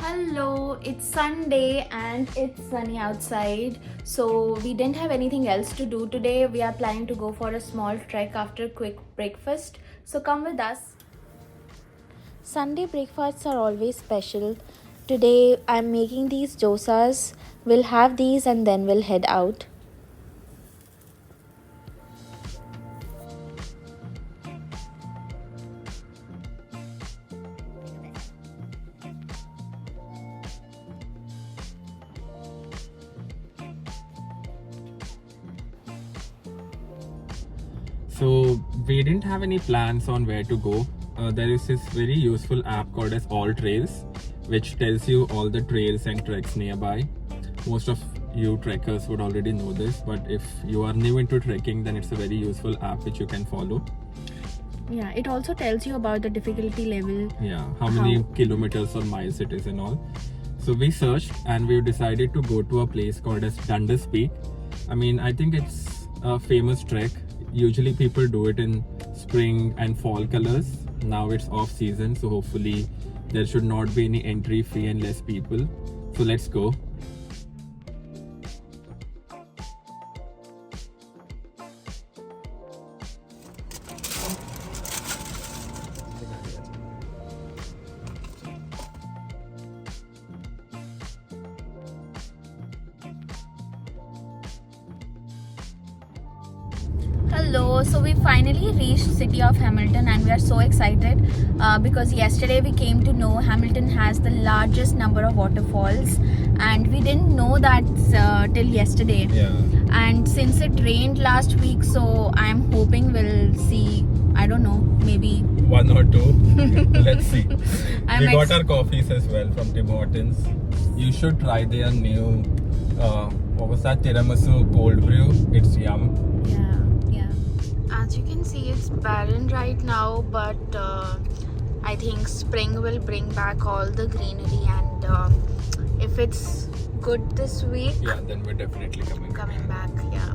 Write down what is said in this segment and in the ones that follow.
Hello, it's Sunday and it's sunny outside. So we didn't have anything else to do today. We are planning to go for a small trek after quick breakfast. So come with us. Sunday breakfasts are always special. Today I'm making these dosas. We'll have these and then we'll head out. So we didn't have any plans on where to go. There is this very useful app called as All Trails, which tells you all the trails and treks nearby. Most of you trekkers would already know this, but if you are new into trekking, then it's a very useful app which you can follow. Yeah, it also tells you about the difficulty level. Yeah, how many kilometers or miles it is and all. So we searched and we decided to go to a place called as Dundas Peak. I think it's a famous trek. Usually people do it in spring and fall colors. Now it's off season, so hopefully there should not be any entry fee and less people. So let's go. Hello, so we finally reached City of Hamilton and we are so excited because yesterday we came to know Hamilton has the largest number of waterfalls and we didn't know that till yesterday. Yeah. And since it rained last week, so I'm hoping we'll see, I don't know, maybe one or two. Let's see. I'm We got our coffees as well from Tim Hortons. You should try their new, what was that, tiramisu cold brew. It's yum. Yeah. As you can see, it's barren right now, but I think spring will bring back all the greenery, and if it's good this week, Yeah, then we're definitely coming back. Yeah.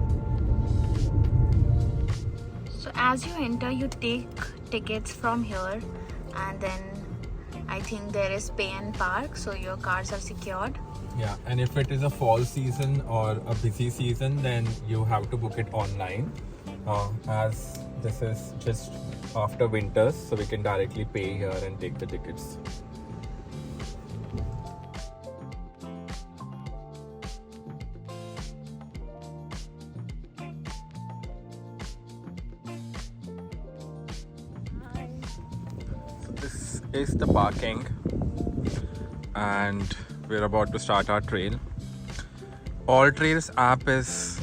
So as you enter, you take tickets from here, and then I think there is pay and park, so your cars are secured. Yeah, and if it is a fall season or a busy season, then you have to book it online. As this is just after winters, so we can directly pay here and take the tickets. So this is the parking and we're about to start our trail. All Trails app is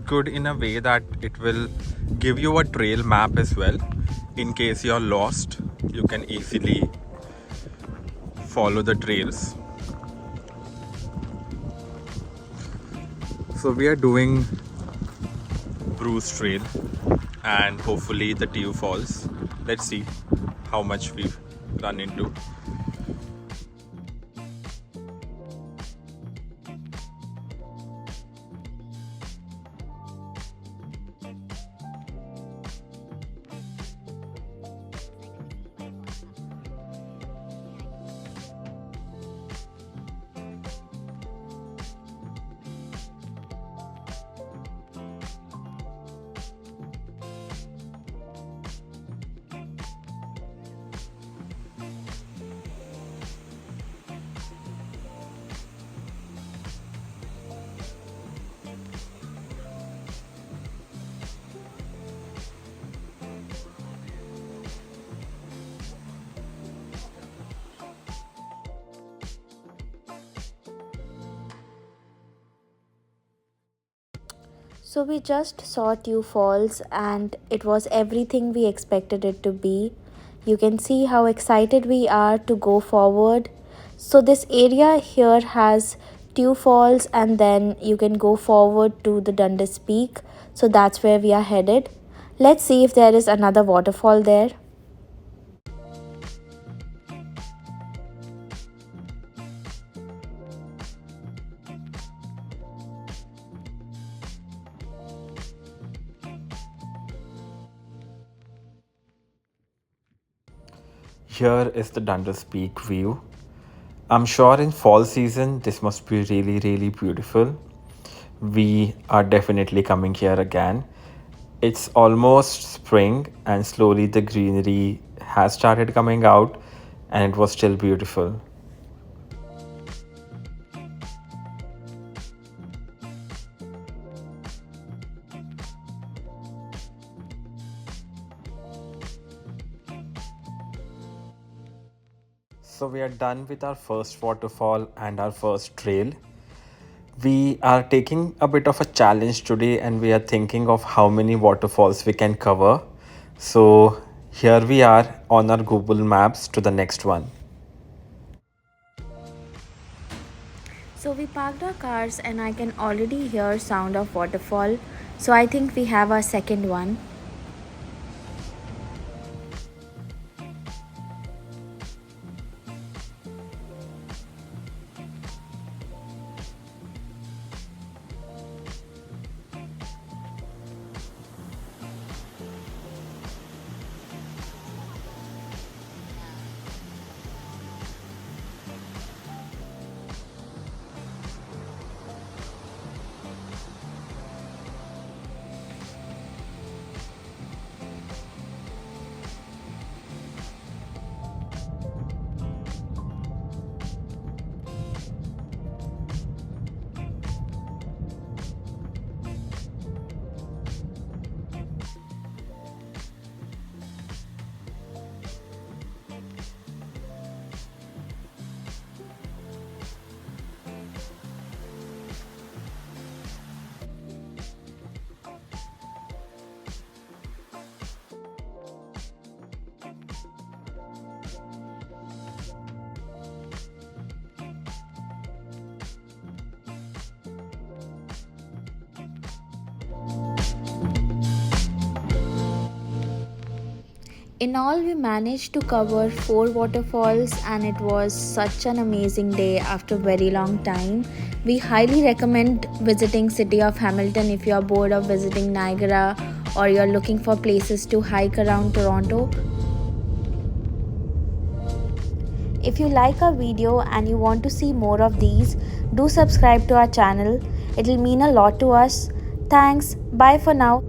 good in a way that it will give you a trail map as well. In case you're lost, you can easily follow the trails. So we are doing Bruce Trail and hopefully the Dew Falls. Let's see how much we've run into. So we just saw Dew Falls and it was everything we expected it to be. You can see how excited we are to go forward. So this area here has Dew Falls and then you can go forward to the Dundas Peak. So that's where we are headed. Let's see if there is another waterfall there. Here is the Dundas Peak view, I'm sure in fall season this must be really, really beautiful. We are definitely coming here again. It's almost spring, and slowly the greenery has started coming out, and it was still beautiful. So we are done with our first waterfall and our first trail. We are taking a bit of a challenge today and we are thinking of how many waterfalls we can cover. So here we are on our Google Maps to the next one. So we parked our cars and I can already hear sound of waterfall. So I think we have our second one. In all, we managed to cover 4 waterfalls, and it was such an amazing day after a very long time. We highly recommend visiting City of Hamilton if you are bored of visiting Niagara or you're looking for places to hike around Toronto. If you like our video and you want to see more of these, do subscribe to our channel. It'll mean a lot to us. Thanks. Bye for now.